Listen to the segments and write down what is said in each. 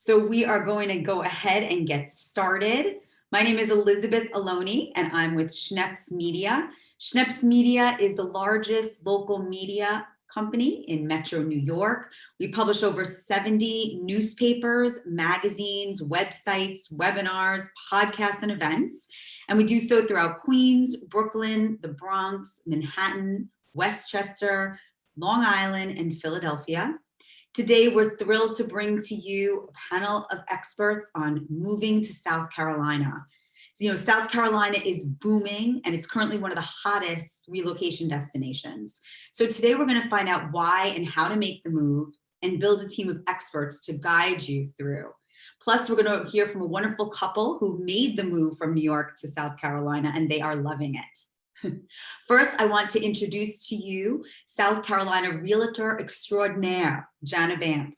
So we are going to go ahead and get started. My name is Elizabeth Aloni, and I'm with Schneps Media. Schneps Media is the largest local media company in Metro New York. We publish over 70 newspapers, magazines, websites, webinars, podcasts, and events. And we do so throughout Queens, Brooklyn, the Bronx, Manhattan, Westchester, Long Island, and Philadelphia. Today, we're thrilled to bring to you a panel of experts on moving to South Carolina. You know, South Carolina is booming, and it's currently one of the hottest relocation destinations. So today, we're going to find out why and how to make the move and build a team of experts to guide you through. Plus, we're going to hear from a wonderful couple who made the move from New York to South Carolina, and they are loving it. First, I want to introduce to you South Carolina Realtor Extraordinaire, Jana Bantz.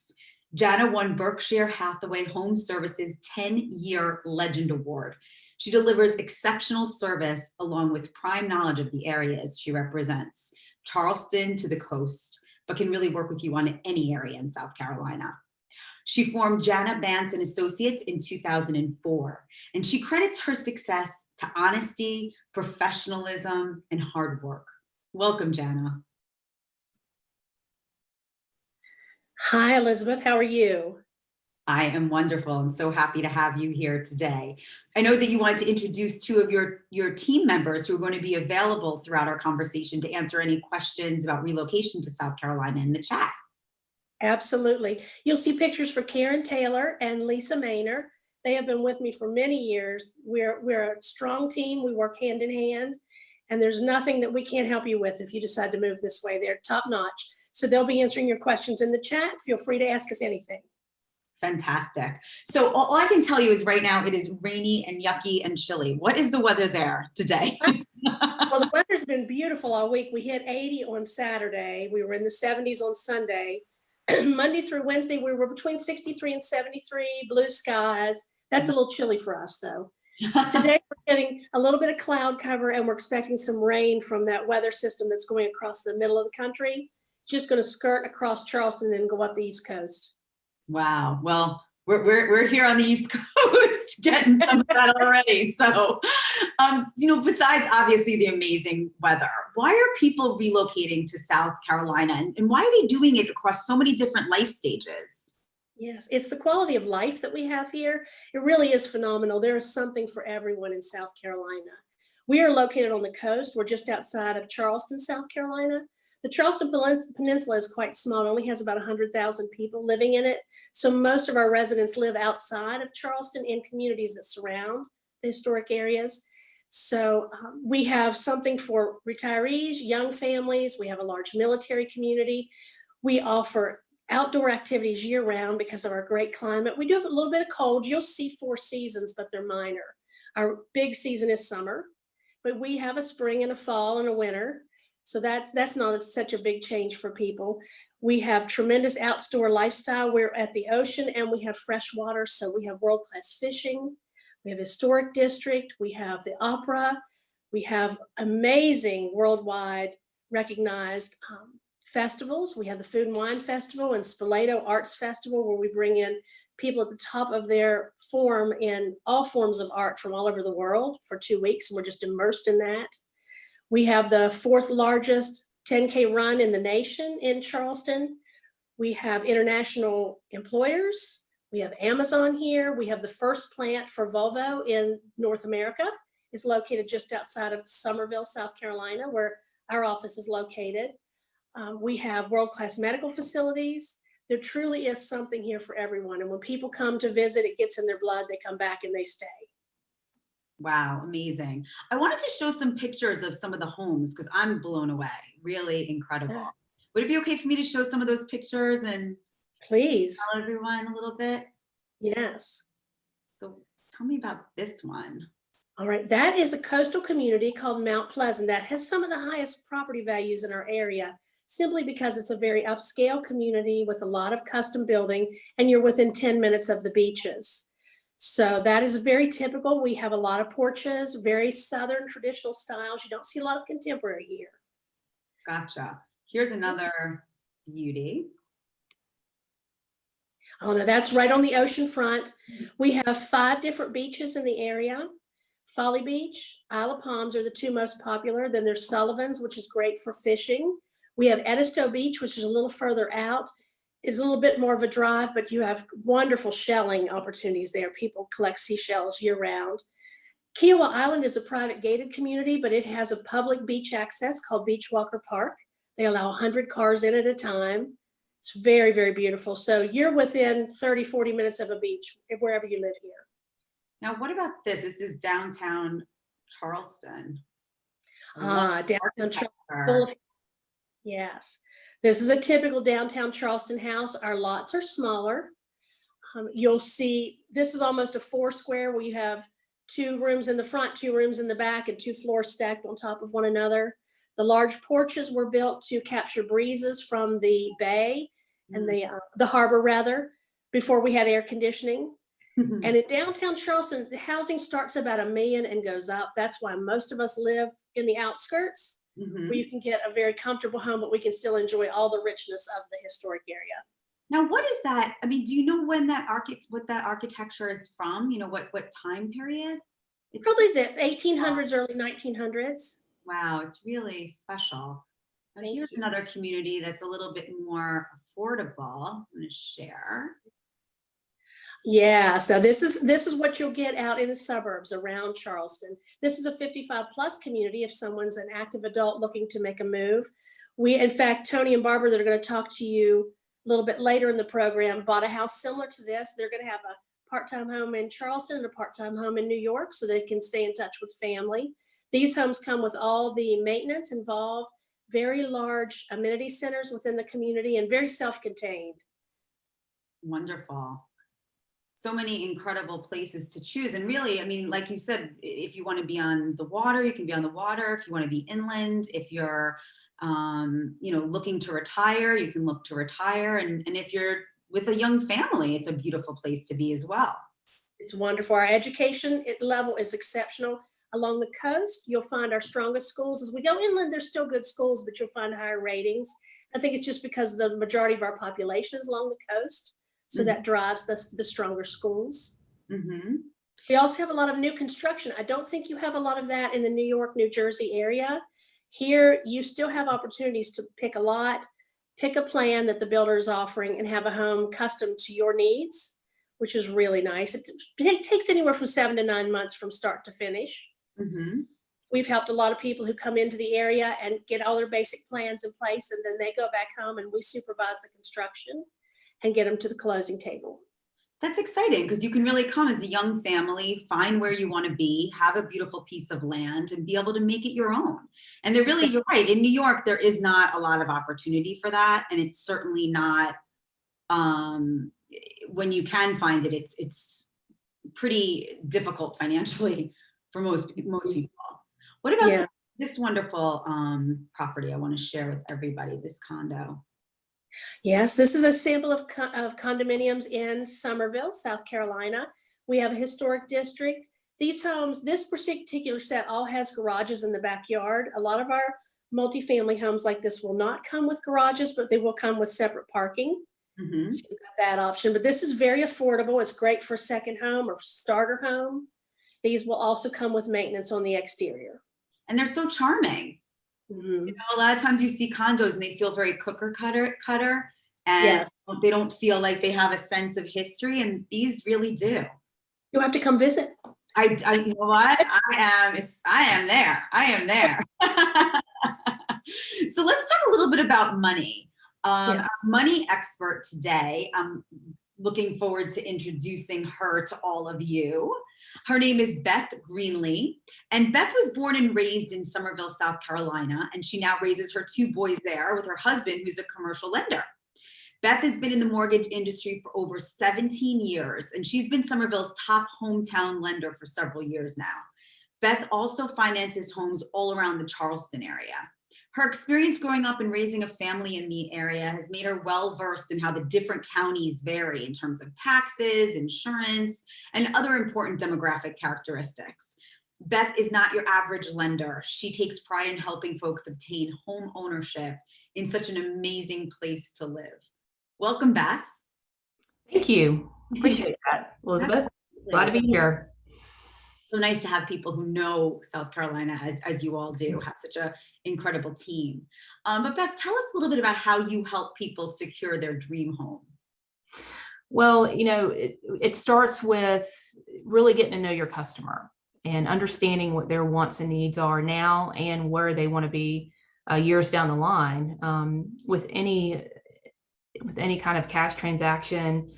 Jana won Berkshire Hathaway Home Services 10-year Legend Award. She delivers exceptional service along with prime knowledge of the areas she represents, Charleston to the coast, but can really work with you on any area in South Carolina. She formed Jana Bantz and Associates in 2004, and she credits her success to honesty, professionalism, and hard work. Welcome, Jana. Hi, Elizabeth. How are you? I am wonderful. I'm so happy to have you here today. I know that you wanted to introduce two of your team members who are going to be available throughout our conversation to answer any questions about relocation to South Carolina in the chat. Absolutely. You'll see pictures for Karen Taylor and Lisa Maynor. They have been with me for many years. We're a strong team. We work hand in hand, and there's nothing that we can't help you with if you decide to move this way. They're top notch. So they'll be answering your questions in the chat. Feel free to ask us anything. Fantastic. So all I can tell you is right now it is rainy and yucky and chilly. What is the weather there today? Well, the weather's been beautiful all week. We hit 80 on Saturday. We were in the 70s on Sunday. Monday through Wednesday, we were between 63 and 73, blue skies. That's a little chilly for us, though. Today, we're getting a little bit of cloud cover, and we're expecting some rain from that weather system that's going across the middle of the country. It's just going to skirt across Charleston and go up the East Coast. Wow. Well, we're here on the East Coast getting some of that already. So, besides obviously the amazing weather, why are people relocating to South Carolina, and why are they doing it across so many different life stages? Yes, it's the quality of life that we have here. It really is phenomenal. There is something for everyone in South Carolina. We are located on the coast. We're just outside of Charleston, South Carolina. The Charleston Peninsula is quite small. It only has about 100,000 people living in it. So most of our residents live outside of Charleston in communities that surround the historic areas. So we have something for retirees, young families. We have a large military community. We offer outdoor activities year-round because of our great climate. We do have a little bit of cold. You'll see 4 seasons, but they're minor. Our big season is summer, but we have a spring and a fall and a winter. So that's not such a big change for people. We have tremendous outdoor lifestyle. We're at the ocean and we have fresh water. So we have world-class fishing. We have historic district. We have the opera. We have amazing worldwide recognized festivals. We have the Food and Wine Festival and Spoleto Arts Festival, where we bring in people at the top of their form in all forms of art from all over the world for 2 weeks. And we're just immersed in that. We have the 4th largest 10K run in the nation in Charleston. We have international employers. We have Amazon here. We have the first plant for Volvo in North America. It's located just outside of Summerville, South Carolina, where our office is located. We have world-class medical facilities. There truly is something here for everyone. And when people come to visit, it gets in their blood. They come back and they stay. Wow, amazing. I wanted to show some pictures of some of the homes because I'm blown away. Really incredible. Would it be okay for me to show some of those pictures and please tell everyone a little bit? Yes. So tell me about this one. All right, that is a coastal community called Mount Pleasant that has some of the highest property values in our area, simply because it's a very upscale community with a lot of custom building, and you're within 10 minutes of the beaches. So that is very typical. We have a lot of porches, very Southern traditional styles. You don't see a lot of contemporary here. Gotcha. Here's another beauty. Oh no, that's right on the ocean front. We have 5 different beaches in the area. Folly Beach, Isle of Palms are the 2 most popular. Then there's Sullivan's, which is great for fishing. We have Edisto Beach, which is a little further out. It's a little bit more of a drive, but you have wonderful shelling opportunities there. People collect seashells year round. Kiawah Island is a private gated community, but it has a public beach access called Beachwalker Park. They allow 100 cars in at a time. It's very, very beautiful. So you're within 30, 40 minutes of a beach wherever you live here. Now, what about this? This is downtown Charleston. Downtown Charleston. Yes, this is a typical downtown Charleston house. Our lots are smaller. You'll see this is almost a 4 square where you have 2 rooms in the front, 2 rooms in the back, and 2 floors stacked on top of one another. The large porches were built to capture breezes from the bay and the harbor rather, before we had air conditioning. And in downtown Charleston, the housing starts about $1 million and goes up. That's why most of us live in the outskirts, where you can get a very comfortable home, but we can still enjoy all the richness of the historic area. Now, what is that? I mean, do you know when what that architecture is from? You know, what time period? It's Probably the 1800s, early 1900s. Wow, it's really special. Now, here's another community that's a little bit more affordable. I'm going to share. Yeah, so this is what you'll get out in the suburbs around Charleston. This is a 55 plus community if someone's an active adult looking to make a move. In fact, Tony and Barbara that are going to talk to you a little bit later in the program bought a house similar to this. They're going to have a part-time home in Charleston and a part-time home in New York so they can stay in touch with family. These homes come with all the maintenance involved, very large amenity centers within the community, and very self-contained. Wonderful. So many incredible places to choose. And really, I mean, like you said, if you want to be on the water, you can be on the water. If you want to be inland, if you're, looking to retire, you can look to retire. And if you're with a young family, it's a beautiful place to be as well. It's wonderful. Our education level is exceptional. Along the coast, you'll find our strongest schools. As we go inland, there's still good schools, but you'll find higher ratings. I think it's just because the majority of our population is along the coast. So that drives the stronger schools. We also have a lot of new construction. I don't think you have a lot of that in the New York, New Jersey area. Here, you still have opportunities to pick a lot, pick a plan that the builder is offering, and have a home custom to your needs, which is really nice. It takes anywhere from 7 to 9 months from start to finish. We've helped a lot of people who come into the area and get all their basic plans in place, and then they go back home and we supervise the construction and get them to the closing table. That's exciting because you can really come as a young family, find where you want to be, have a beautiful piece of land, and be able to make it your own. And you're right. In New York, there is not a lot of opportunity for that. And it's certainly not, when you can find it, it's pretty difficult financially for most people. What about this wonderful property I want to share with everybody, this condo? Yes, this is a sample of condominiums in Summerville, South Carolina. We have a historic district. These homes, this particular set all has garages in the backyard. A lot of our multifamily homes like this will not come with garages, but they will come with separate parking. So you've got that option. But this is very affordable. It's great for a second home or starter home. These will also come with maintenance on the exterior. And they're so charming. You know, a lot of times you see condos and they feel very cooker cutter and they don't feel like they have a sense of history, and these really do. You'll have to come visit. You know what? I am there. So let's talk a little bit about money. Our money expert today, I'm looking forward to introducing her to all of you. Her name is Beth Greenlee, and Beth was born and raised in Summerville, South Carolina, and she now raises her 2 boys there with her husband, who's a commercial lender. Beth has been in the mortgage industry for over 17 years, and she's been Summerville's top hometown lender for several years now. Beth also finances homes all around the Charleston area. Her experience growing up and raising a family in the area has made her well-versed in how the different counties vary in terms of taxes, insurance, and other important demographic characteristics. Beth is not your average lender. She takes pride in helping folks obtain home ownership in such an amazing place to live. Welcome, Beth. Thank you. Appreciate that, Elizabeth. Glad to be here. So nice to have people who know South Carolina, as you all do, have such an incredible team. But Beth, tell us a little bit about how you help people secure their dream home. Well, it starts with really getting to know your customer and understanding what their wants and needs are now and where they want to be years down the line. With any kind of cash transaction,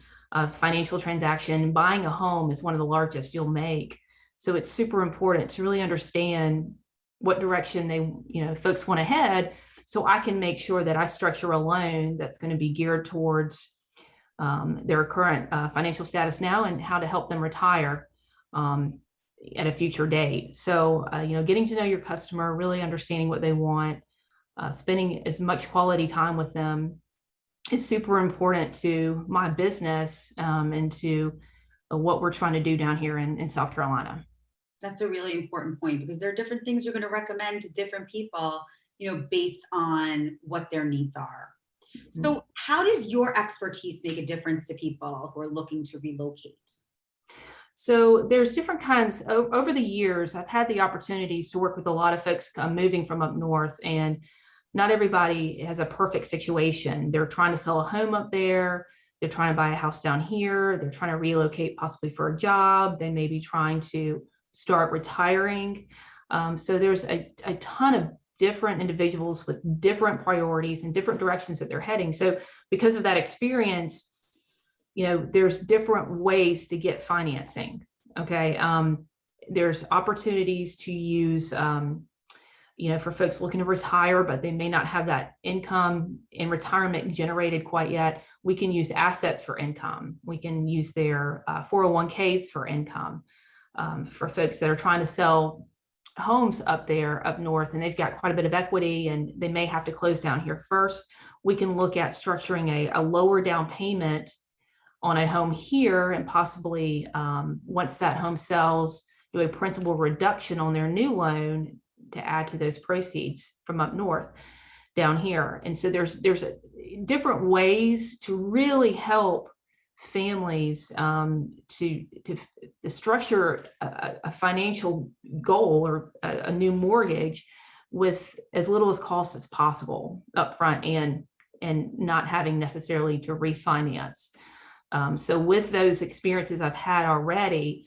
financial transaction, buying a home is one of the largest you'll make. So it's super important to really understand what direction folks want to head, so I can make sure that I structure a loan that's going to be geared towards their current financial status now and how to help them retire at a future date. So, getting to know your customer, really understanding what they want, spending as much quality time with them is super important to my business and to what we're trying to do down here in South Carolina. That's a really important point, because there are different things you're going to recommend to different people, based on what their needs are. So how does your expertise make a difference to people who are looking to relocate? So there's different kinds. Over the years, I've had the opportunities to work with a lot of folks moving from up north, and not everybody has a perfect situation. They're trying to sell a home up there. They're trying to buy a house down here. They're trying to relocate possibly for a job. They may be trying to start retiring. So there's a ton of different individuals with different priorities and different directions that they're heading. So because of that experience, there's different ways to get financing. Okay. There's opportunities to use, for folks looking to retire, but they may not have that income in retirement generated quite yet. We can use assets for income. We can use their 401ks for income. For folks that are trying to sell homes up north, and they've got quite a bit of equity and they may have to close down here first, we can look at structuring a lower down payment on a home here, and possibly once that home sells, do a principal reduction on their new loan to add to those proceeds from up north down here. And so there's different ways to really help families to structure a financial goal or a new mortgage with as little as cost as possible upfront, and not having necessarily to refinance. So with those experiences I've had already,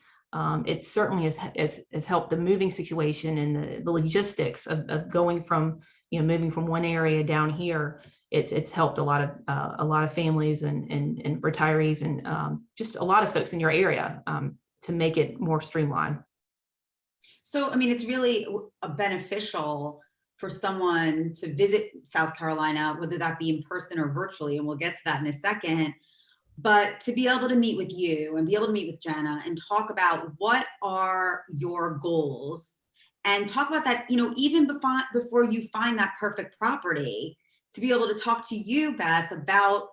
it certainly has helped the moving situation and the logistics of going from moving from one area down here. It's helped a lot of families and retirees and just a lot of folks in your area to make it more streamlined. So, it's really beneficial for someone to visit South Carolina, whether that be in person or virtually, and we'll get to that in a second, but to be able to meet with you and be able to meet with Jana and talk about what are your goals, and talk about that, even before you find that perfect property, to be able to talk to you, Beth, about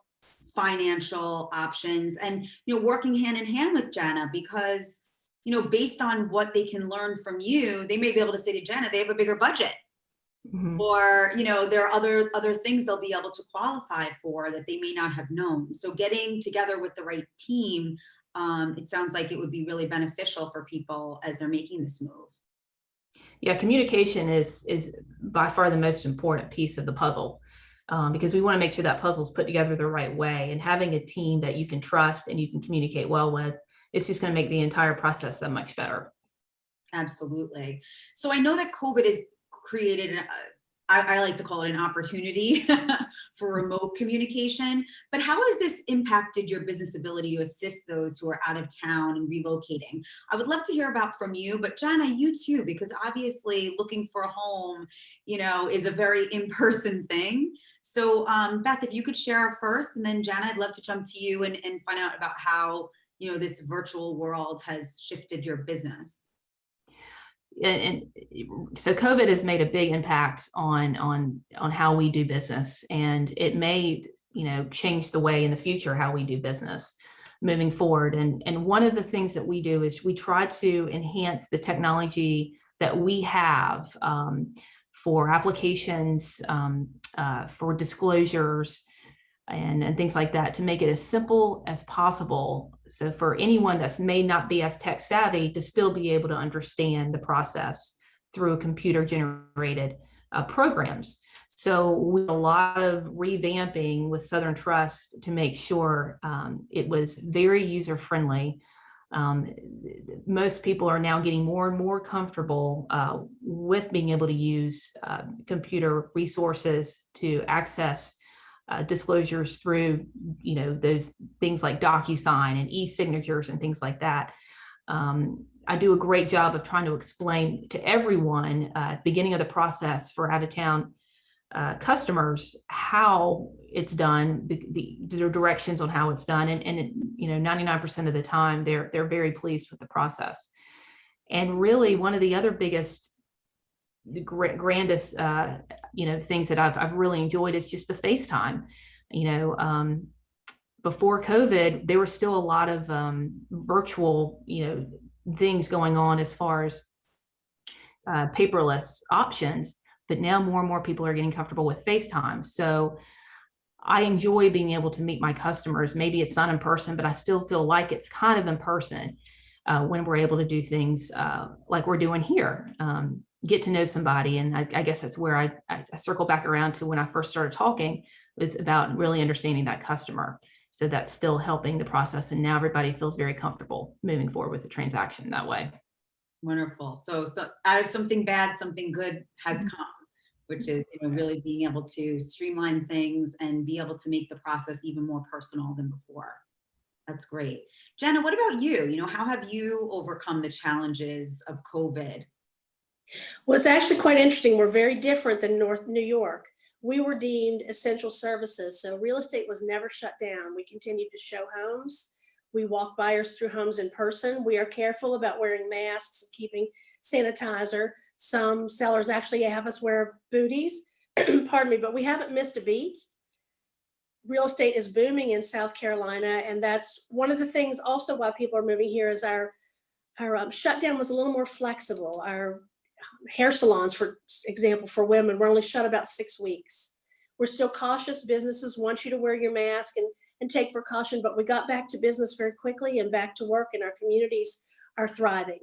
financial options and, working hand in hand with Jana, because, based on what they can learn from you, they may be able to say to Jana, they have a bigger budget. Mm-hmm. Or, there are other things they'll be able to qualify for that they may not have known. So getting together with the right team, it sounds like it would be really beneficial for people as they're making this move. Yeah, communication is by far the most important piece of the puzzle, because we want to make sure that puzzle is put together the right way, and having a team that you can trust and you can communicate well with, it's just going to make the entire process that much better. Absolutely. So I know that COVID has created, I like to call it an opportunity for remote communication, but how has this impacted your business ability to assist those who are out of town and relocating? I would love to hear about from you, but Jana, you too, because obviously looking for a home, is a very in-person thing. So Beth, if you could share first, and then Jana, I'd love to jump to you and find out about how, this virtual world has shifted your business. And so COVID has made a big impact on how we do business, and it may change the way in the future how we do business moving forward. And one of the things that we do is we try to enhance the technology that we have for applications, for disclosures, and things like that to make it as simple as possible. So for anyone that may not be as tech savvy to still be able to understand the process through computer generated programs. So we had a lot of revamping with Southern Trust to make sure it was very user friendly. Most people are now getting more and more comfortable with being able to use computer resources to access disclosures through, those things like DocuSign and e-signatures and things like that. I do a great job of trying to explain to everyone at the beginning of the process for out-of-town customers how it's done, the directions on how it's done, and 99% of the time they're very pleased with the process. And really, one of the other biggest, the grandest things that I've really enjoyed is just the FaceTime. Before COVID, there were still a lot of virtual things going on as far as paperless options, but now more and more people are getting comfortable with FaceTime. So I enjoy being able to meet my customers. Maybe it's not in person, but I still feel like it's kind of in person when we're able to do things like we're doing here, get to know somebody. And I guess that's where I circle back around to when I first started talking, was about really understanding that customer. So that's still helping the process. And now everybody feels very comfortable moving forward with the transaction that way. Wonderful. So out of something bad, something good has come, which is really being able to streamline things and be able to make the process even more personal than before. That's great. Jana, what about you? How have you overcome the challenges of COVID? Well, it's actually quite interesting. We're very different than North New York. We were deemed essential services, so real estate was never shut down. We continued to show homes. We walk buyers through homes in person. We are careful about wearing masks and keeping sanitizer. Some sellers actually have us wear booties, pardon me, but we haven't missed a beat. Real estate is booming in South Carolina, and that's one of the things also why people are moving here is our shutdown was a little more flexible. Our hair salons, for example, for women, were only shut about 6 weeks. We're still cautious. Businesses want you to wear your mask and take precaution, but we got back to business very quickly and back to work, and our communities are thriving.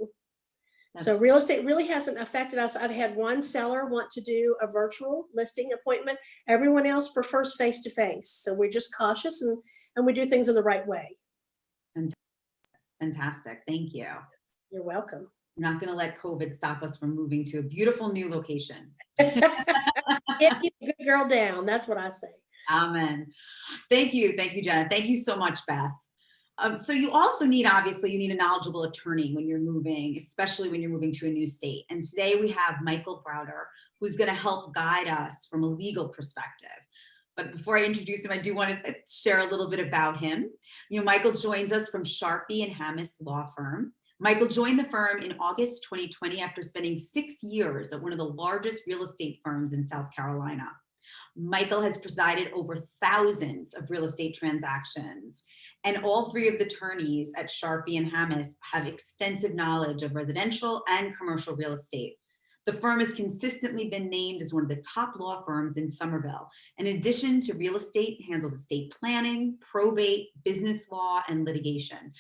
So real estate really hasn't affected us. I've had one seller want to do a virtual listing appointment. Everyone else prefers face-to-face. So we're just cautious and we do things in the right way. Fantastic. Thank you. You're welcome. I'm not going to let COVID stop us from moving to a beautiful new location. Get a good girl down. That's what I say. Amen. Thank you. Thank you, Jana. Thank you so much, Beth. So you also obviously you need a knowledgeable attorney when you're moving, especially when you're moving to a new state. And today we have Michael Browder, who's going to help guide us from a legal perspective. But before I introduce him, I do want to share a little bit about him. Michael joins us from Sharpie and Hammis Law Firm. Michael joined the firm in August 2020 after spending 6 years at one of the largest real estate firms in South Carolina. Michael has presided over thousands of real estate transactions, and all three of the attorneys at Sharpie and Hammis have extensive knowledge of residential and commercial real estate. The firm has consistently been named as one of the top law firms in Somerville. In addition to real estate, handles estate planning, probate, business law, and litigation.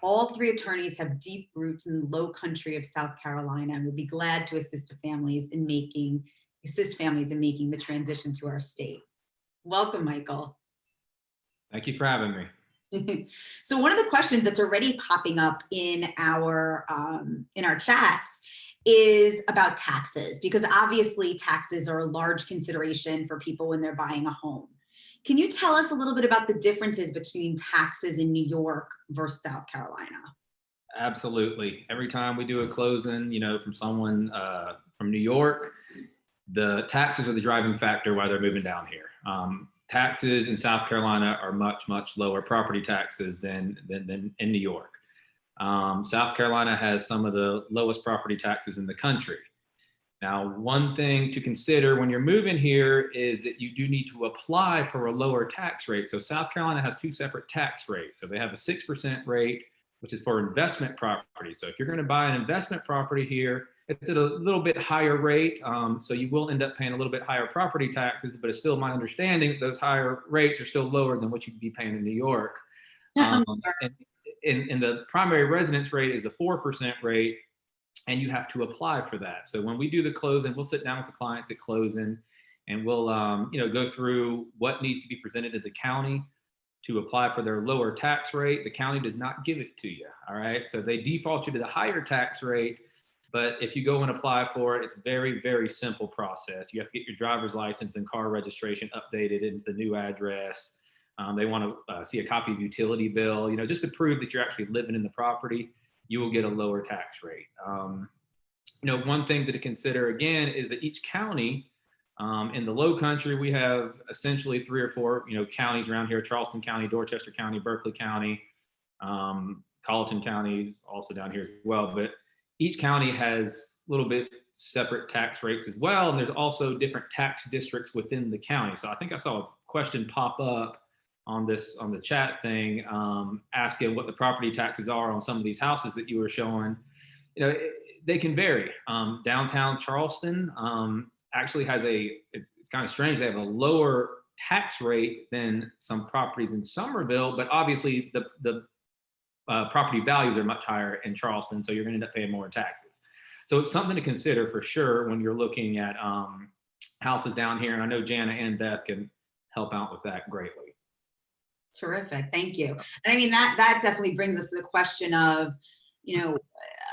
All three attorneys have deep roots in the low country of South Carolina and would be glad to assist families in making the transition to our state. Welcome, Michael. Thank you for having me. So one of the questions that's already popping up in our chats is about taxes, because obviously taxes are a large consideration for people when they're buying a home. Can you tell us a little bit about the differences between taxes in New York versus South Carolina? Absolutely. Every time we do a closing, from someone from New York, the taxes are the driving factor why they're moving down here. Taxes in South Carolina are much, much lower property taxes than in New York. South Carolina has some of the lowest property taxes in the country. Now, one thing to consider when you're moving here is that you do need to apply for a lower tax rate. So South Carolina has two separate tax rates. So they have a 6% rate, which is for investment property. So if you're going to buy an investment property here, it's at a little bit higher rate. So you will end up paying a little bit higher property taxes, but it's still my understanding that those higher rates are still lower than what you'd be paying in New York. And the primary residence rate is a 4% rate, and you have to apply for that. So when we do the closing, we'll sit down with the clients at closing, and we'll go through what needs to be presented to the county to apply for their lower tax rate. The county does not give it to you. All right. So they default you to the higher tax rate. But if you go and apply for it, it's a very, very simple process. You have to get your driver's license and car registration updated into the new address. They want to see a copy of utility bill, just to prove that you're actually living in the property. You will get a lower tax rate. One thing to consider again is that each county, in the Low Country, we have essentially 3 or 4, counties around here: Charleston County, Dorchester County, Berkeley County, Colleton County, also down here as well. But each county has a little bit separate tax rates as well. And there's also different tax districts within the county. So I think I saw a question pop up on the chat thing, asking what the property taxes are on some of these houses that you were showing. They can vary. Downtown Charleston actually has it's kind of strange. They have a lower tax rate than some properties in Somerville, but obviously the property values are much higher in Charleston, so you're going to end up paying more taxes. So it's something to consider for sure when you're looking at houses down here. And I know Jana and Beth can help out with that greatly. Terrific, thank you. And I mean, that definitely brings us to the question of,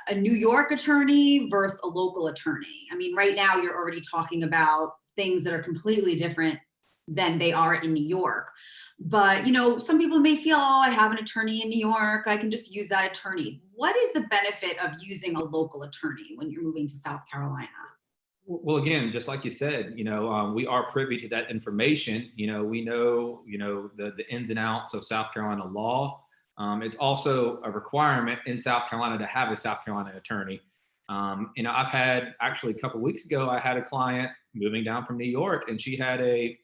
a New York attorney versus a local attorney. I mean, right now you're already talking about things that are completely different than they are in New York. But, some people may feel, oh, I have an attorney in New York, I can just use that attorney. What is the benefit of using a local attorney when you're moving to South Carolina? Well, again, just like you said, we are privy to that information. We know, the ins and outs of South Carolina law. It's also a requirement in South Carolina to have a South Carolina attorney. I've had, actually a couple of weeks ago, I had a client moving down from New York, and she had an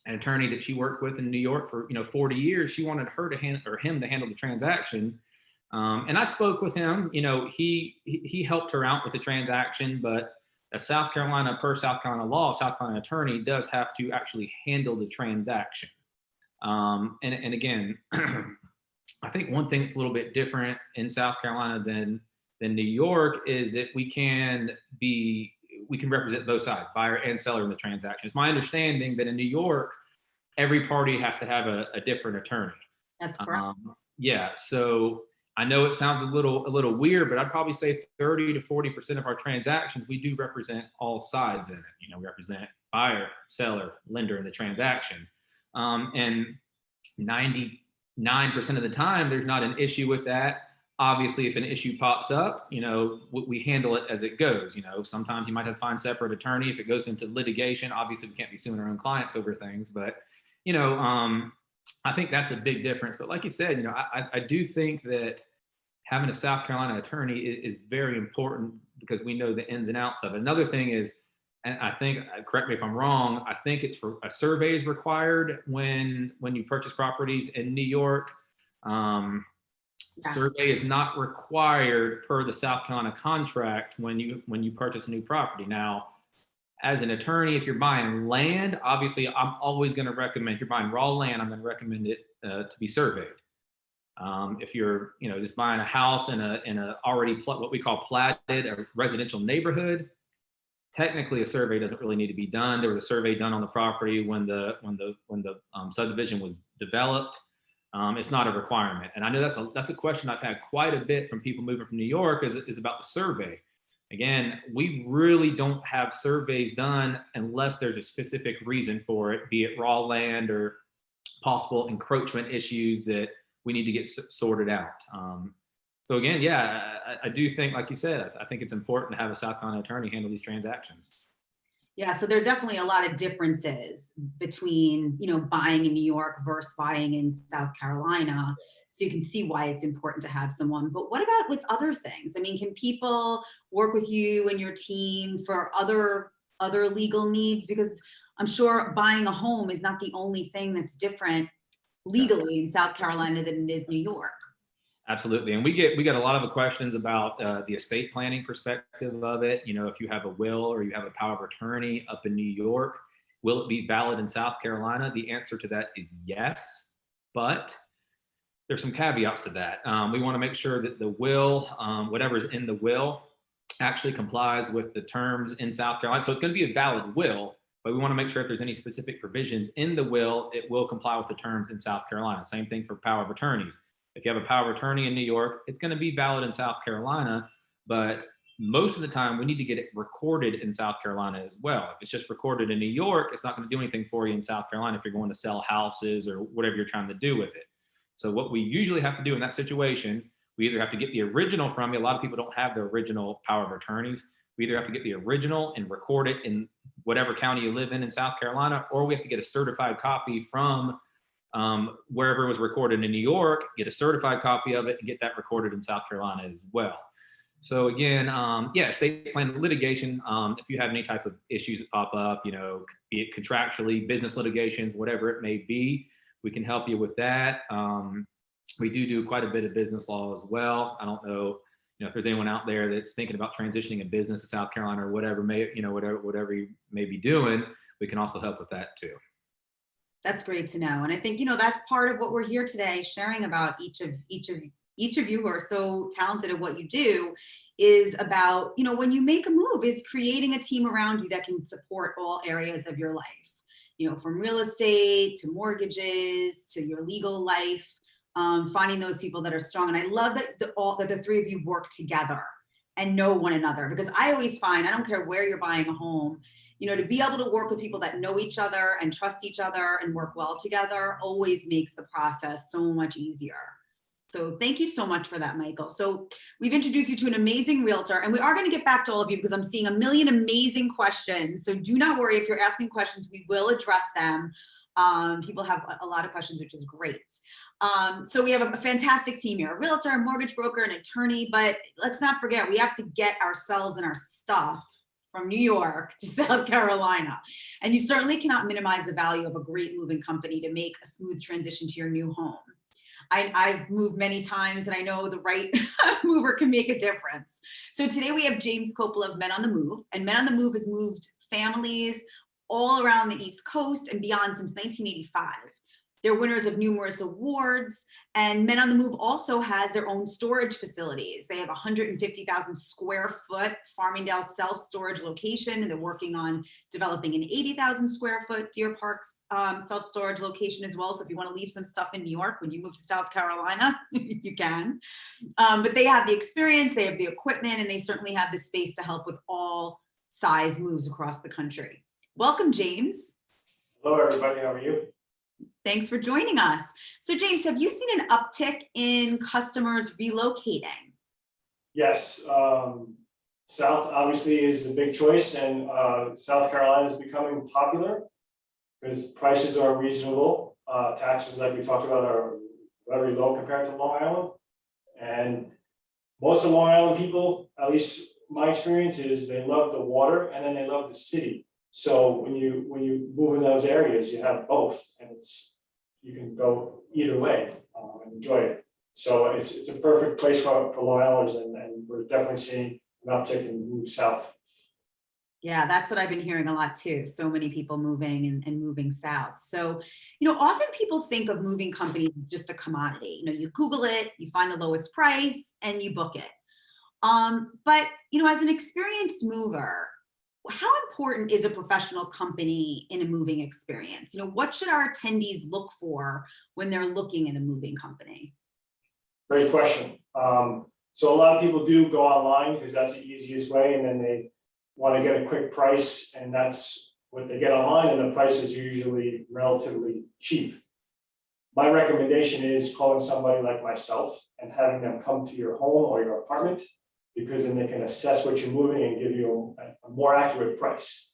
attorney that she worked with in New York for 40 years. She wanted him to handle the transaction. And I spoke with him. He helped her out with the transaction, but per South Carolina law, South Carolina attorney does have to actually handle the transaction. And again, I think one thing that's a little bit different in South Carolina than New York is that we can represent both sides, buyer and seller in the transaction. It's my understanding that in New York, every party has to have a different attorney. That's correct. Yeah. So I know it sounds a little weird, but I'd probably say 30 to 40% of our transactions, we do represent all sides in it. We represent buyer, seller, lender in the transaction. And 99% of the time, there's not an issue with that. Obviously, if an issue pops up, we handle it as it goes. Sometimes you might have to find separate attorney if it goes into litigation. Obviously, we can't be suing our own clients over things, but I think that's a big difference. But like you said, I do think that having a South Carolina attorney is very important because we know the ins and outs of it. Another thing is, and I think, correct me if I'm wrong, I think it's for a survey is required when you purchase properties in New York. Survey is not required per the South Carolina contract when you purchase a new property. Now, as an attorney, if you're buying land, obviously I'm always going to recommend, if you're buying raw land, I'm going to recommend it to be surveyed. If you're just buying a house in a already what we call platted a residential neighborhood, technically a survey doesn't really need to be done. There was a survey done on the property when the subdivision was developed. It's not a requirement. And I know that's a question I've had quite a bit from people moving from New York is about the survey. Again, we really don't have surveys done unless there's a specific reason for it, be it raw land or possible encroachment issues that we need to get sorted out. So again, yeah, I do think, like you said, I think it's important to have a South Carolina attorney handle these transactions. Yeah, so there are definitely a lot of differences between, buying in New York versus buying in South Carolina. So you can see why it's important to have someone. But what about with other things? I mean, can people work with you and your team for other legal needs? Because I'm sure buying a home is not the only thing that's different legally in South Carolina than it is New York. Absolutely. And we get a lot of questions about the estate planning perspective of it. You know, if you have a will or you have a power of attorney up in New York, will it be valid in South Carolina? The answer to that is yes, but there's some caveats to that. We want to make sure that the will, whatever's in the will, actually complies with the terms in South Carolina. So it's going to be a valid will, but we want to make sure if there's any specific provisions in the will, it will comply with the terms in South Carolina. Same thing for power of attorneys. If you have a power of attorney in New York, it's going to be valid in South Carolina, but most of the time we need to get it recorded in South Carolina as well. If it's just recorded in New York, it's not going to do anything for you in South Carolina if you're going to sell houses or whatever you're trying to do with it. So what we usually have to do in that situation, we either have to get the original from you. A lot of people don't have the original power of attorneys. We either have to get the original and record it in whatever county you live in South Carolina, or we have to get a certified copy from wherever it was recorded in New York, get a certified copy of it and get that recorded in South Carolina as well. So again, estate plan litigation, if you have any type of issues that pop up, you know, be it contractually, business litigations, whatever it may be, we can help you with that. We do quite a bit of business law as well. I don't know, you know, if there's anyone out there that's thinking about transitioning a business to South Carolina or whatever whatever you may be doing, we can also help with that too. That's great to know. And I think, you know, that's part of what we're here today, sharing about each of you who are so talented at what you do, is about, you know, when you make a move, is creating a team around you that can support all areas of your life, you know, from real estate to mortgages to your legal life, finding those people that are strong. And I love that the three of you work together and know one another, because I always find, I don't care where you're buying a home, you know, to be able to work with people that know each other and trust each other and work well together always makes the process so much easier. So thank you so much for that, Michael. So we've introduced you to an amazing realtor, and we are going to get back to all of you because I'm seeing a million amazing questions. So do not worry, if you're asking questions, we will address them. People have a lot of questions, which is great. So we have a fantastic team here, a realtor, a mortgage broker, an attorney, but let's not forget, we have to get ourselves and our stuff from New York to South Carolina. And you certainly cannot minimize the value of a great moving company to make a smooth transition to your new home. I've moved many times, and I know the right mover can make a difference. So today we have James Coppola of Men on the Move, and Men on the Move has moved families all around the East Coast and beyond since 1985. They're winners of numerous awards, and Men on the Move also has their own storage facilities. They have 150,000 square foot Farmingdale self-storage location, and they're working on developing an 80,000 square foot Deer Park's self-storage location as well. So if you want to leave some stuff in New York when you move to South Carolina, you can. But they have the experience, they have the equipment, and they certainly have the space to help with all size moves across the country. Welcome, James. Hello, everybody. How are you? Thanks for joining us. So James, have you seen an uptick in customers relocating? Yes. South obviously is a big choice, and South Carolina is becoming popular because prices are reasonable. Taxes, like we talked about, are very low compared to Long Island. And most of Long Island people, at least my experience, is they love the water and then they love the city. So when you move in those areas, you have both, and you can go either way and enjoy it. So it's a perfect place for Long Islanders, and we're definitely seeing an uptick in move south. Yeah, that's what I've been hearing a lot too. So many people moving and moving south. So, you know, often people think of moving companies as just a commodity. You know, you Google it, you find the lowest price, and you book it. But, you know, as an experienced mover, how important is a professional company in a moving experience? You know, what should our attendees look for when they're looking at a moving company? Great question. So a lot of people do go online because that's the easiest way, and then they want to get a quick price, and that's what they get online, and the price is usually relatively cheap. My recommendation is calling somebody like myself and having them come to your home or your apartment, because then they can assess what you're moving and give you a more accurate price.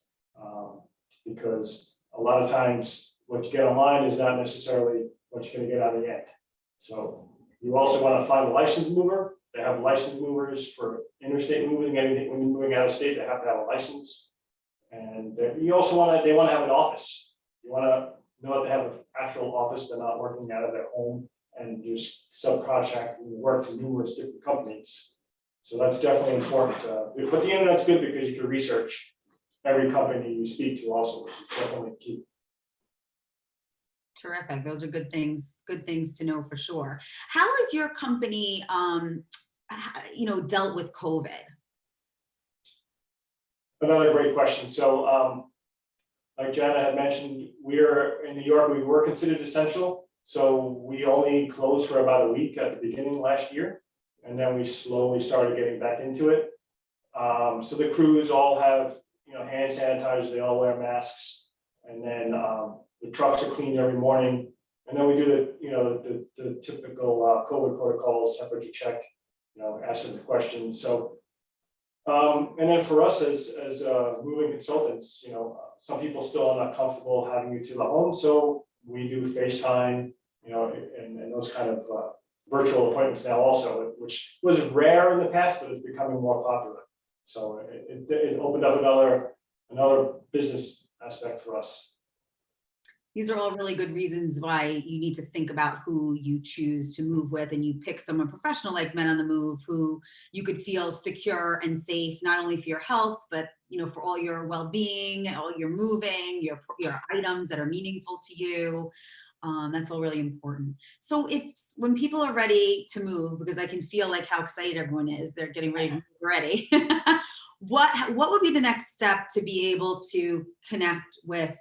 Because a lot of times what you get online is not necessarily what you're going to get on the end. So you also want to find a licensed mover. They have licensed movers for interstate moving. Anything when you're moving out of state, they have to have a license. And you also they want to have an office. You want to know that they have an actual office, they're not working out of their home and just subcontracting work to numerous different companies. So that's definitely important. But the internet's good because you can research every company you speak to also, which is definitely key. Terrific. Those are good things to know for sure. How has your company, dealt with COVID? Another great question. So, like Jana had mentioned, we're in New York, we were considered essential. So we only closed for about a week at the beginning last year. And then we slowly started getting back into it. So the crews all have, hand sanitizers, they all wear masks. And then the trucks are cleaned every morning. And then we do the typical COVID protocols, temperature check, ask them the questions. So, and then for us as moving consultants, some people still are not comfortable having you to the home. So we do FaceTime, and those kind of virtual appointments now also, which was rare in the past, but it's becoming more popular. So it opened up another business aspect for us. These are all really good reasons why you need to think about who you choose to move with, and you pick someone professional like Men on the Move who you could feel secure and safe, not only for your health, but for all your well-being, all your moving, your items that are meaningful to you. That's all really important. So when people are ready to move, because I can feel like how excited everyone is, they're getting ready to move already. What would be the next step to be able to connect with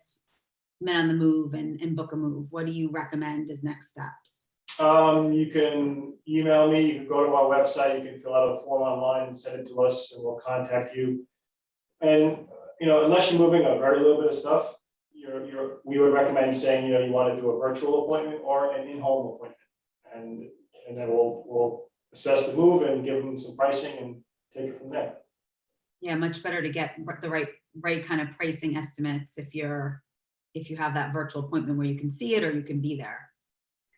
Men on the Move and book a move? What do you recommend as next steps? You can email me, you can go to our website, you can fill out a form online and send it to us and we'll contact you. And, unless you're moving a very little bit of stuff, we would recommend saying, you want to do a virtual appointment or an in-home appointment. And then we'll assess the move and give them some pricing and take it from there. Yeah, much better to get the right kind of pricing estimates if you have that virtual appointment where you can see it or you can be there.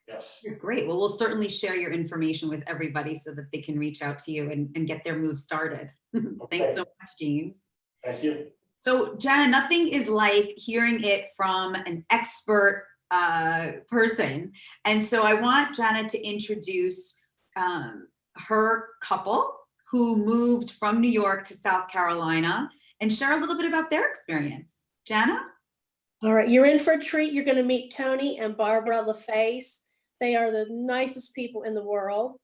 Yes. Great. Well, we'll certainly share your information with everybody so that they can reach out to you and get their move started. Okay. Thanks so much, James. Thank you. So, Jana, nothing is like hearing it from an expert person. And so I want Jana to introduce her couple who moved from New York to South Carolina and share a little bit about their experience. Jana? All right, you're in for a treat. You're going to meet Tony and Barbara Laface. They are the nicest people in the world.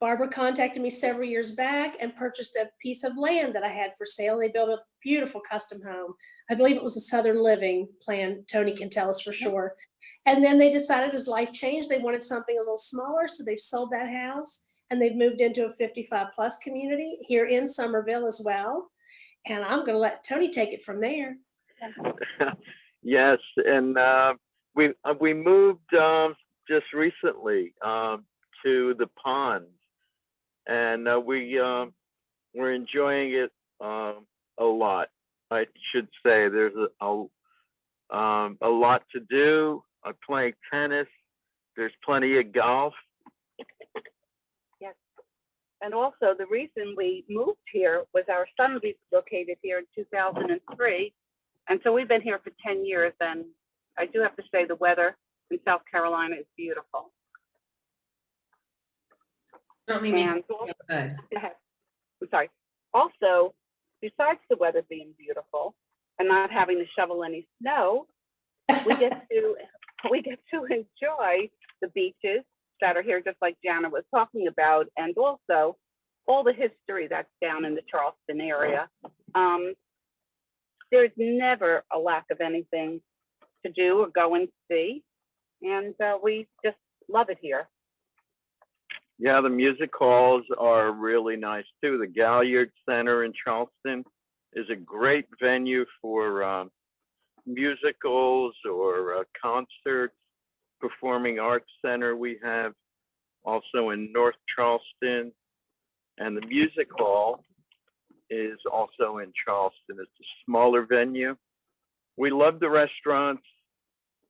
Barbara contacted me several years back and purchased a piece of land that I had for sale. They built a beautiful custom home. I believe it was a Southern Living plan. Tony can tell us for sure. And then they decided as life changed, they wanted something a little smaller. So they've sold that house and they've moved into a 55 plus community here in Somerville as well. And I'm going to let Tony take it from there. Yes, and we moved just recently to the pond, and we're enjoying it a lot. I should say there's a lot to do. I'm playing tennis. There's plenty of golf. Yes, and also the reason we moved here was our son relocated here in 2003. And so we've been here for 10 years, and I do have to say the weather in South Carolina is beautiful. Certainly makes me feel good. I'm sorry. Also, besides the weather being beautiful and not having to shovel any snow, we get to enjoy the beaches that are here, just like Jana was talking about, and also all the history that's down in the Charleston area. There's never a lack of anything to do or go and see, and we just love it here. Yeah, the music halls are really nice too. The Galliard Center in Charleston is a great venue for musicals or concerts. Performing Arts Center we have also in North Charleston, and the music hall is also in Charleston. It's a smaller venue. We love the restaurants.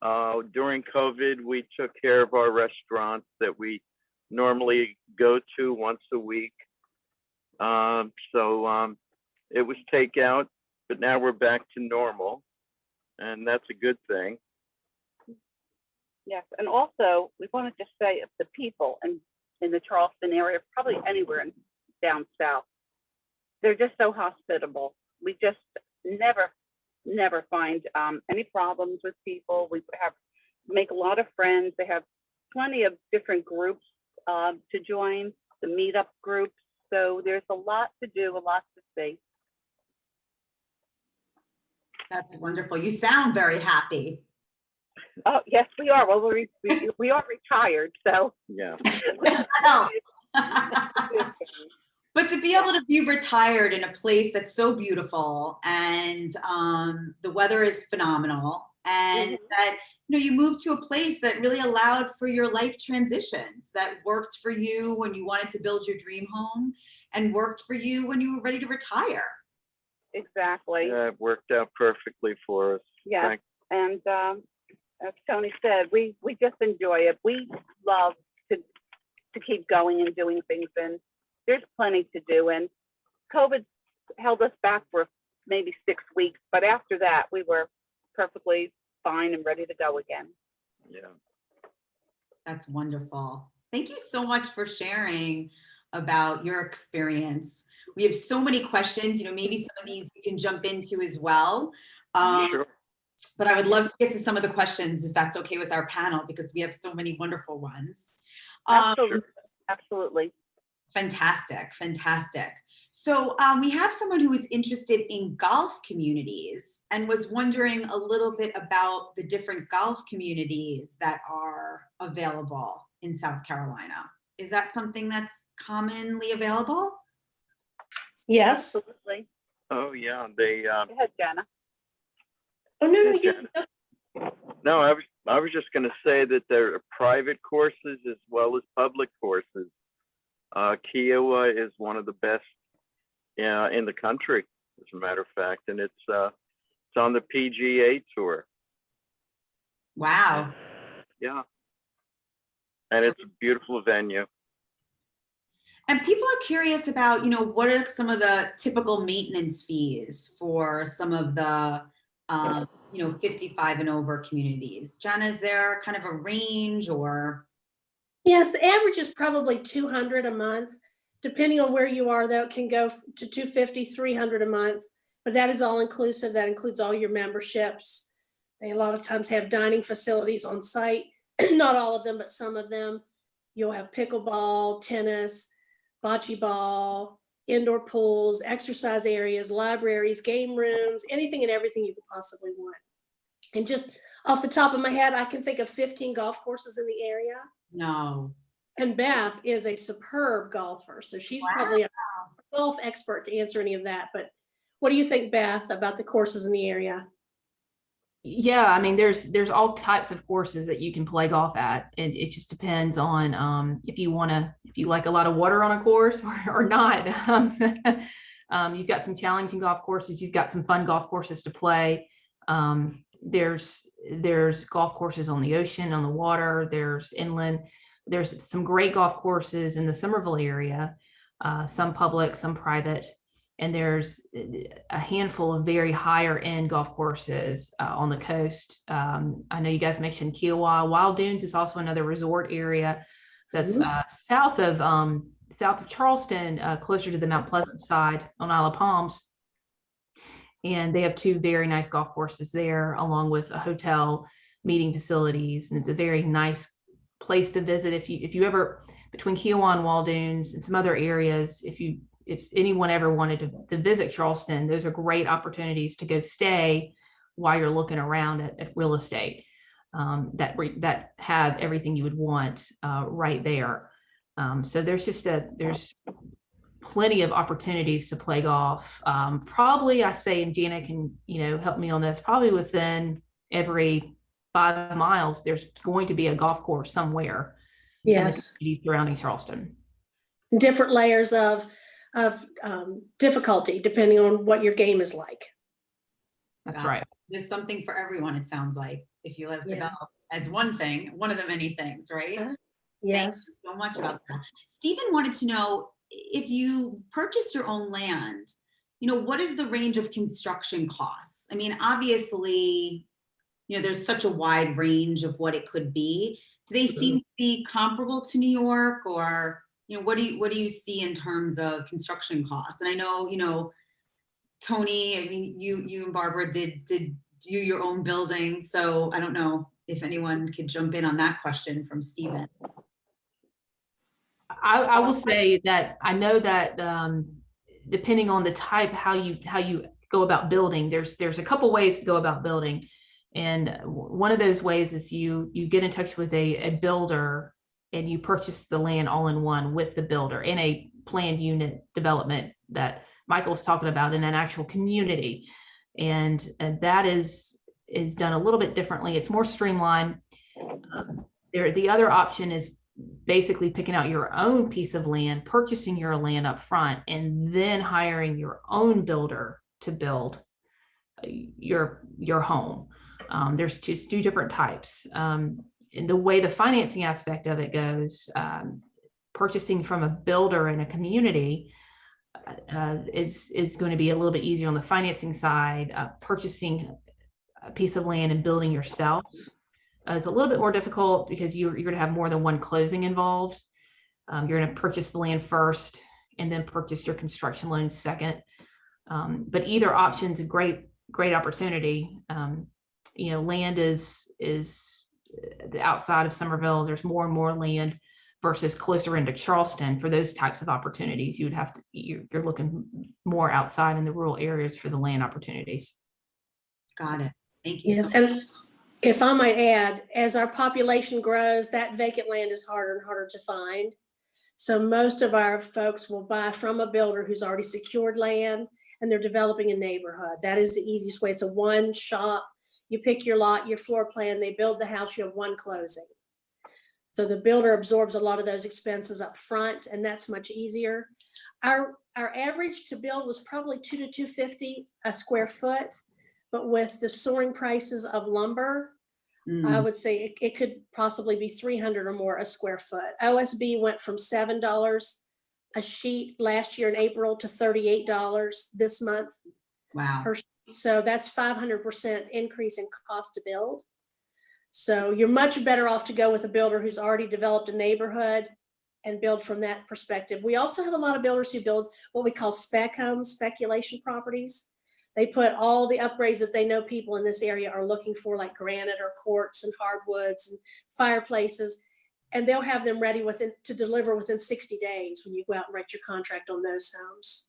During COVID, we took care of our restaurants that we normally go to once a week. So it was takeout, but now we're back to normal, and that's a good thing. Yes, and also we want to just say of the people in the Charleston area, probably anywhere down south, they're just so hospitable. We just never find any problems with people. We make a lot of friends. They have plenty of different groups to join, the meetup groups. So there's a lot to do, a lot to see. That's wonderful. You sound very happy. Oh, yes, we are. Well, we are retired, so. Yeah. But to be able to be retired in a place that's so beautiful and the weather is phenomenal, and that you moved to a place that really allowed for your life transitions, that worked for you when you wanted to build your dream home and worked for you when you were ready to retire. Exactly. Yeah, it worked out perfectly for us. Yeah, and as Tony said, we just enjoy it. We love to keep going and doing things, and there's plenty to do. And COVID held us back for maybe 6 weeks, but after that, we were perfectly fine and ready to go again. Yeah. That's wonderful. Thank you so much for sharing about your experience. We have so many questions, maybe some of these we can jump into as well. Sure. But I would love to get to some of the questions if that's okay with our panel, because we have so many wonderful ones. Absolutely. Fantastic. So we have someone who is interested in golf communities and was wondering a little bit about the different golf communities that are available in South Carolina. Is that something that's commonly available? Yes. Absolutely. Oh, yeah. They. Go ahead, Jana. Oh, no, Yeah, no, I was just going to say that there are private courses as well as public courses. Kiawah is one of the best in the country, as a matter of fact, and it's on the PGA Tour. Wow. Yeah, and it's a beautiful venue. And people are curious about, what are some of the typical maintenance fees for some of the 55 and over communities? Jana, is there kind of a range or? Yes, the average is probably $200 a month. Depending on where you are, though, it can go to $250, $300 a month, but that is all inclusive. That includes all your memberships. They a lot of times have dining facilities on site, not all of them, but some of them. You'll have pickleball, tennis, bocce ball, indoor pools, exercise areas, libraries, game rooms, anything and everything you could possibly want. And just off the top of my head, I can think of 15 golf courses in the area. No. And Beth is a superb golfer, so she's probably a golf expert to answer any of that. But what do you think, Beth, about the courses in the area? Yeah, I mean, there's all types of courses that you can play golf at, and it just depends on if you like a lot of water on a course or not. You've got some challenging golf courses, you've got some fun golf courses to play. There's golf courses on the ocean, on the water, there's inland. There's some great golf courses in the Somerville area, some public, some private. And there's a handful of very higher end golf courses on the coast. I know you guys mentioned Kiawah. Wild Dunes is also another resort area that's south of Charleston, closer to the Mount Pleasant side on Isle of Palms. And they have 2 very nice golf courses there, along with a hotel, meeting facilities. And it's a very nice place to visit. If you ever, between Kiawah and Wild Dunes and some other areas, if anyone ever wanted to visit Charleston, those are great opportunities to go stay while you're looking around at real estate that have everything you would want right there. So there's plenty of opportunities to play golf. Probably, I say, and Jana can help me on this, probably within every 5 miles, there's going to be a golf course somewhere. Yes. In the community surrounding Charleston. Different layers of difficulty depending on what your game is like. That's right. There's something for everyone, it sounds like, if you love to Yeah. golf as one of the many things, right? Yes. Thank you so much about that. Stephen wanted to know, if you purchased your own land, what is the range of construction costs? I mean, obviously, there's such a wide range of what it could be. Do they seem to be comparable to New York, or, what do you see in terms of construction costs? And I know, Tony, I mean, you and Barbara did do your own building. So I don't know if anyone could jump in on that question from Stephen. I will say that I know that depending on the type, how you go about building, there's a couple ways to go about building. And one of those ways is you get in touch with a builder and you purchase the land all in one with the builder in a planned unit development that Michael's talking about in an actual community. And that is done a little bit differently. It's more streamlined. The other option is basically picking out your own piece of land, purchasing your land up front, and then hiring your own builder to build your home. There's just two different types. And the way the financing aspect of it goes, purchasing from a builder in a community is going to be a little bit easier on the financing side. Purchasing a piece of land and building yourself is a little bit more difficult because you're going to have more than one closing involved. You're going to purchase the land first and then purchase your construction loan second. But either option is a great opportunity. Land is outside of Somerville. There's more and more land versus closer into Charleston. For those types of opportunities, you're looking more outside in the rural areas for the land opportunities. Got it. Thank you. Yes, and if I might add, as our population grows, that vacant land is harder and harder to find. So most of our folks will buy from a builder who's already secured land and they're developing a neighborhood. That is the easiest way. It's a one shop. You pick your lot, your floor plan, they build the house, you have one closing. So the builder absorbs a lot of those expenses up front, and that's much easier. Our average to build was probably $200 to $250 a square foot, but with the soaring prices of lumber, I would say it could possibly be $300 or more a square foot. OSB went from $7 a sheet last year in April to $38 this month. Wow. Per sheet. So that's 500% increase in cost to build. So you're much better off to go with a builder who's already developed a neighborhood and build from that perspective. We also have a lot of builders who build what we call spec homes, speculation properties. They put all the upgrades that they know people in this area are looking for, like granite or quartz and hardwoods and fireplaces, and they'll have them ready to deliver within 60 days when you go out and write your contract on those homes.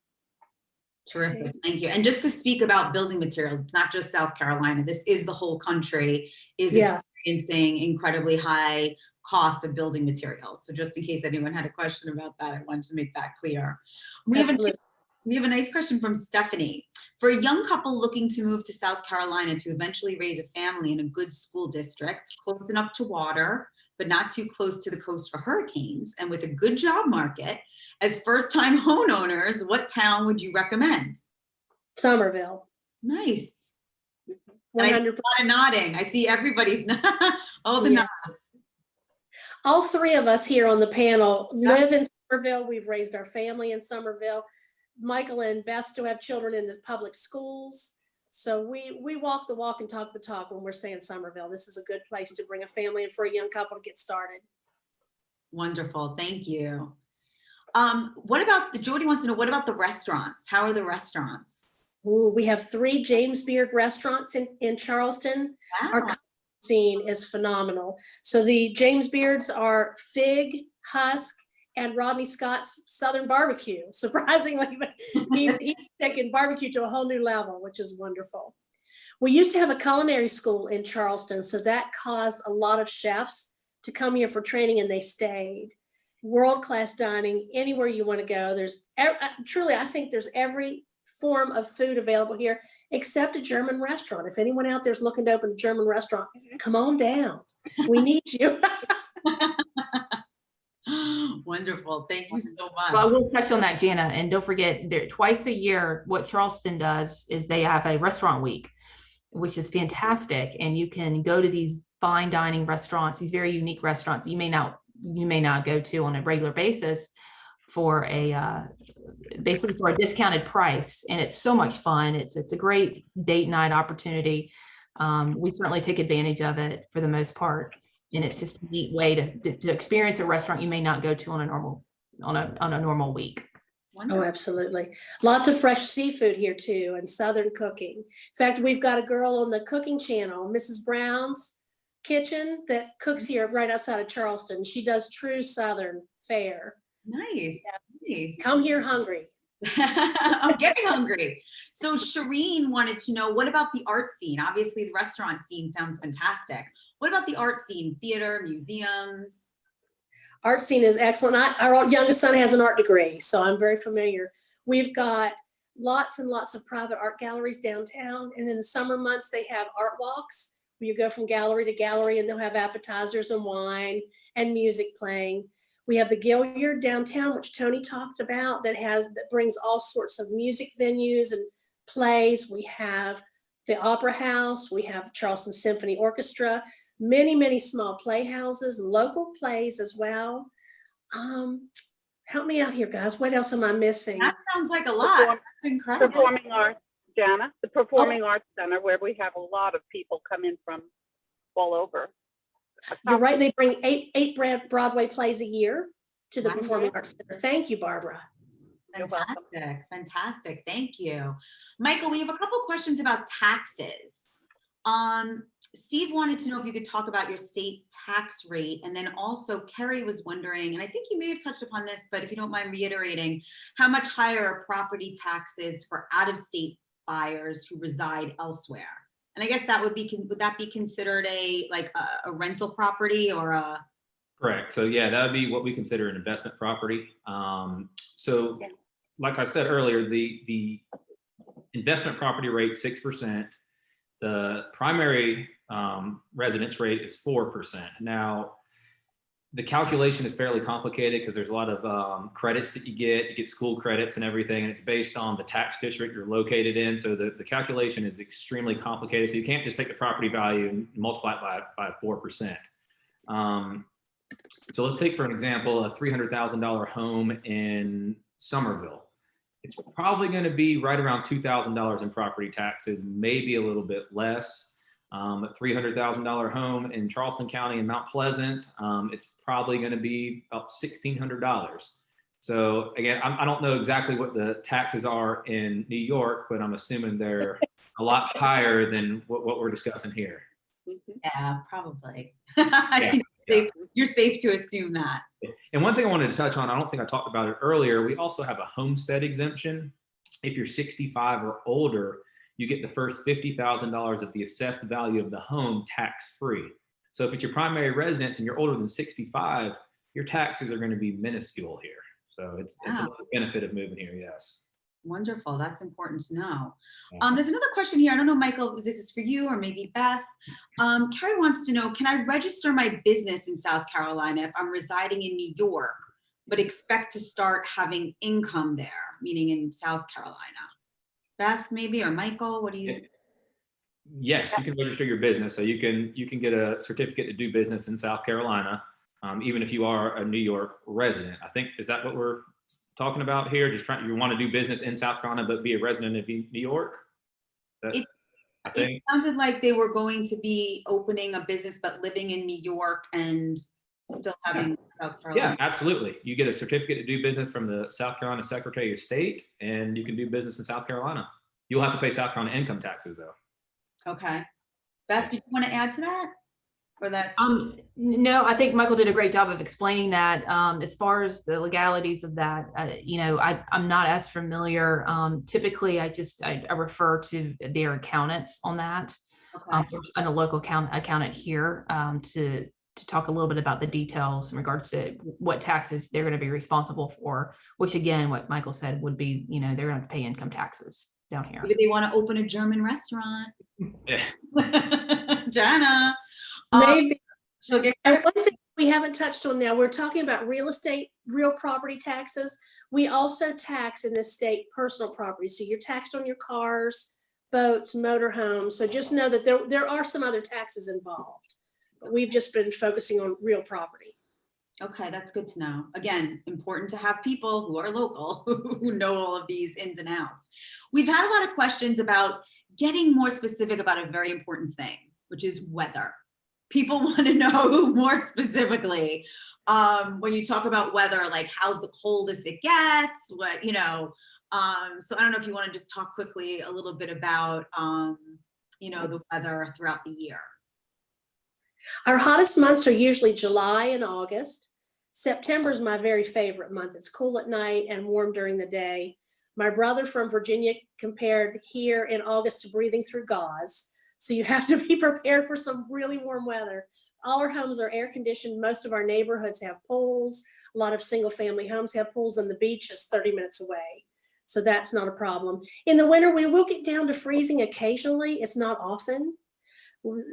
Terrific. Okay. Thank you. And just to speak about building materials, it's not just South Carolina. This is the whole country is experiencing incredibly high cost of building materials. So just in case anyone had a question about that, I wanted to make that clear. We have a nice question from Stephanie. For a young couple looking to move to South Carolina to eventually raise a family in a good school district, close enough to water, but not too close to the coast for hurricanes, and with a good job market, as first-time homeowners, what town would you recommend? Somerville. Nice. 100%. I see a lot of nodding. I see everybody's all the nods. All three of us here on the panel live in Somerville. We've raised our family in Somerville. Michael and Beth still have children in the public schools. So we walk the walk and talk the talk when we're saying Somerville. This is a good place to bring a family and for a young couple to get started. Wonderful. Thank you. What about Jody wants to know, what about the restaurants? How are the restaurants? Ooh, we have 3 James Beard restaurants in Charleston. Wow. Our scene is phenomenal. So the James Beards are Fig, Husk, and Rodney Scott's Southern Barbecue. Surprisingly, but he's taken barbecue to a whole new level, which is wonderful. We used to have a culinary school in Charleston, so that caused a lot of chefs to come here for training, and they stayed. World-class dining, anywhere you want to go. There's truly, I think there's every form of food available here, except a German restaurant. If anyone out there is looking to open a German restaurant, come on down. We need you. Wonderful. Thank you so much. Well, I will touch on that, Jana. And don't forget, twice a year, what Charleston does is they have a restaurant week, which is fantastic. And you can go to these fine dining restaurants, these very unique restaurants you may not go to on a regular basis for basically for a discounted price. And it's so much fun. It's a great date night opportunity. We certainly take advantage of it for the most part. And it's just a neat way to experience a restaurant you may not go to on a normal week. Oh, absolutely. Lots of fresh seafood here too, and Southern cooking. In fact, we've got a girl on the cooking channel, Mrs. Brown's Kitchen, that cooks here right outside of Charleston. She does true Southern fare. Nice. Nice. Come here hungry. I'm getting hungry. So Shireen wanted to know, what about the art scene? Obviously, the restaurant scene sounds fantastic. What about the art scene? Theater, museums? Art scene is excellent. Our youngest son has an art degree, so I'm very familiar. We've got lots and lots of private art galleries downtown. And in the summer months, they have art walks where you go from gallery to gallery, and they'll have appetizers and wine and music playing. We have the Gilliard downtown, which Tony talked about, that brings all sorts of music venues and plays. We have the Opera House. We have Charleston Symphony Orchestra, many, many small playhouses, local plays as well. Help me out here, guys. What else am I missing? That sounds like a lot. That's incredible. Performing arts, Jana, the Performing Arts Center, where we have a lot of people come in from all over. You're right. They bring eight Broadway plays a year to the Wow. Performing Arts Center. Thank you, Barbara. You're welcome. Fantastic. Fantastic. Thank you. Michael, we have a couple questions about taxes. Steve wanted to know if you could talk about your state tax rate. And then also Kerry was wondering, and I think you may have touched upon this, but if you don't mind reiterating, how much higher are property taxes for out-of-state buyers who reside elsewhere? And I guess that would that be considered a rental property or a? Correct. So yeah, that would be what we consider an investment property. So like I said earlier, the investment property rate 6%. The primary residence rate is 4%. Now, the calculation is fairly complicated because there's a lot of credits that you get school credits and everything, and it's based on the tax district you're located in. So the calculation is extremely complicated. So you can't just take the property value and multiply it by 4%. So let's take, for an example, a $300,000 home in Somerville. It's probably going to be right around $2,000 in property taxes, maybe a little bit less. A $300,000 home in Charleston County in Mount Pleasant, it's probably going to be about $1,600. So again, I don't know exactly what the taxes are in New York, but I'm assuming they're a lot higher than what we're discussing here. Yeah, probably. Yeah. You're safe to assume that. And one thing I wanted to touch on, I don't think I talked about it earlier, we also have a homestead exemption. If you're 65 or older, you get the first $50,000 of the assessed value of the home tax-free. So if it's your primary residence and you're older than 65, your taxes are going to be minuscule here. So it's a benefit of moving here, yes. Wonderful. That's important to know. There's another question here. I don't know, Michael, if this is for you or maybe Beth. Carrie wants to know, can I register my business in South Carolina if I'm residing in New York, but expect to start having income there, meaning in South Carolina? Beth, maybe, or Michael, what do you? Yes, you can register your business. So you can get a certificate to do business in South Carolina, even if you are a New York resident. I think, is that what we're talking about here? Just you want to do business in South Carolina, but be a resident of New York? It sounded like they were going to be opening a business, but living in New York and still having South Carolina. Yeah, absolutely. You get a certificate to do business from the South Carolina Secretary of State, and you can do business in South Carolina. You'll have to pay South Carolina income taxes, though. Okay. Beth, did you want to add to that? Or that's... No, I think Michael did a great job of explaining that. As far as the legalities of that, I'm not as familiar. Typically, I refer to their accountants on that. Okay. And a local accountant here to talk a little bit about the details in regards to what taxes they're going to be responsible for, which again, what Michael said would be, they're going to have to pay income taxes down here. Maybe they want to open a German restaurant. Yeah. Jana. Maybe. She'll get And one thing we haven't touched on now, we're talking about real estate, real property taxes. We also tax in this state personal property. So you're taxed on your cars, boats, motorhomes. So just know that there are some other taxes involved. But we've just been focusing on real property. Okay, that's good to know. Again, important to have people who are local who know all of these ins and outs. We've had a lot of questions about getting more specific about a very important thing, which is weather. People want to know more specifically, when you talk about weather, like how's the coldest it gets, what, you know, so I don't know if you want to just talk quickly a little bit about, you know, the weather throughout the year. Our hottest months are usually July and August. September is my very favorite month. It's cool at night and warm during the day. My brother from Virginia compared here in August to breathing through gauze. So you have to be prepared for some really warm weather. All our homes are air conditioned. Most of our neighborhoods have pools. A lot of single family homes have pools, and the beach is 30 minutes away. So that's not a problem. In the winter, we will get down to freezing occasionally. It's not often.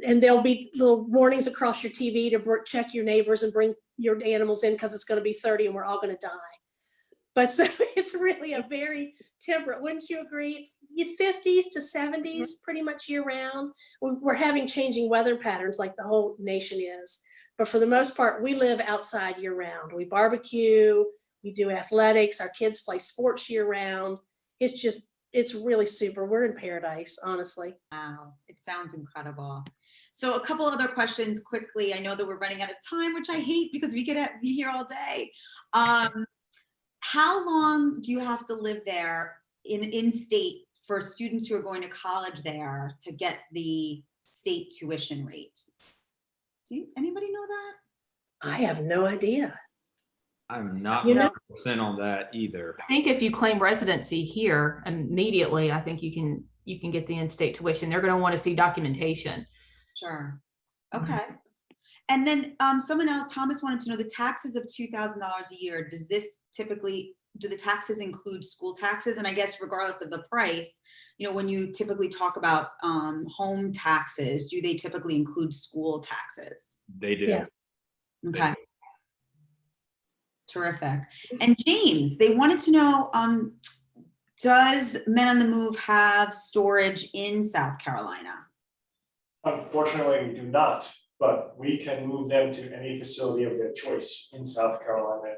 And there'll be little warnings across your TV to check your neighbors and bring your animals in because it's going to be 30 and we're all going to die. But so it's really a very temperate, wouldn't you agree? 50s to 70s pretty much year round. We're having changing weather patterns like the whole nation is. But for the most part, we live outside year round. We barbecue, we do athletics, our kids play sports year round. It's really super. We're in paradise, honestly. Wow, it sounds incredible. So a couple other questions quickly. I know that we're running out of time, which I hate because we could be here all day. How long do you have to live there in state for students who are going to college there to get the state tuition rate? Anybody know that? I have no idea. I'm not You know- 100% on that either. I think if you claim residency here immediately, I think you can get the in-state tuition. They're going to want to see documentation. Sure. Okay. And then someone else, Thomas, wanted to know the taxes of $2,000 a year. Do the taxes include school taxes? And I guess regardless of the price, you know, when you typically talk about home taxes, do they typically include school taxes? They do. Yes. Okay. Terrific. And James, they wanted to know, does Men on the Move have storage in South Carolina? Unfortunately, we do not, but we can move them to any facility of their choice in South Carolina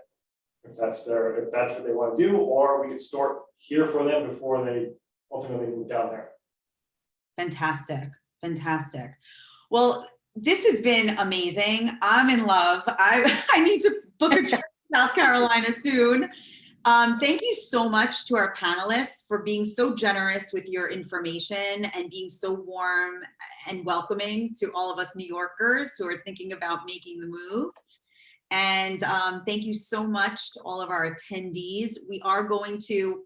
if that's what they want to do, or we could store here for them before they ultimately move down there. Fantastic. Fantastic. Well, this has been amazing. I'm in love. I need to book a trip to South Carolina soon. Thank you so much to our panelists for being so generous with your information and being so warm and welcoming to all of us New Yorkers who are thinking about making the move. And thank you so much to all of our attendees. We are going to,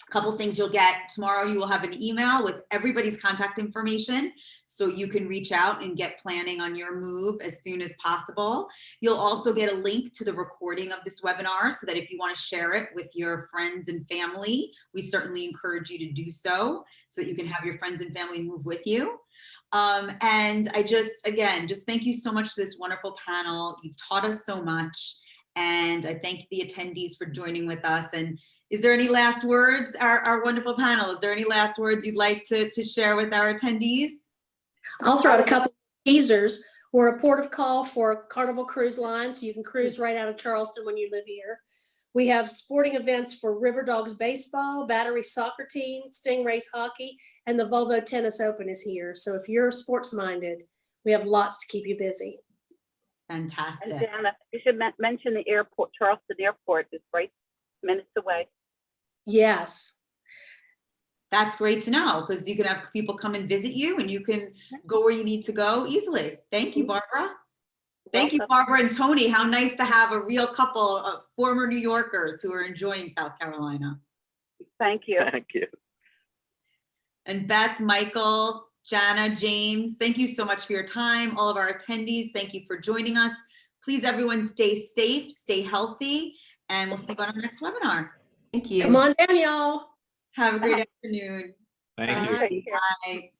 a couple things you'll get tomorrow. You will have an email with everybody's contact information, so you can reach out and get planning on your move as soon as possible. You'll also get a link to the recording of this webinar so that if you want to share it with your friends and family, we certainly encourage you to do so that you can have your friends and family move with you. And I just thank you so much to this wonderful panel. You've taught us so much, and I thank the attendees for joining with us. And is there any last words, our wonderful panel? Is there any last words you'd like to share with our attendees? I'll throw out a couple of teasers. We're a port of call for Carnival Cruise Line, so you can cruise right out of Charleston when you live here. We have sporting events for River Dogs baseball, Battery soccer team, Stingrays hockey, and the Volvo Tennis Open is here. So if you're sports minded, we have lots to keep you busy. Fantastic. And Jana, you should mention the airport. Charleston Airport is right minutes away. Yes. That's great to know, because you can have people come and visit you and you can go where you need to go easily. Thank you, Barbara. Thank you, Barbara and Tony. How nice to have a real couple of former New Yorkers who are enjoying South Carolina. Thank you. Thank you. And Beth, Michael, Jana, James, thank you so much for your time. All of our attendees, thank you for joining us. Please, everyone, stay safe, stay healthy, and we'll see you on our next webinar. Thank you. Come on down, y'all. Have a great afternoon. Thank you. Take care. Bye.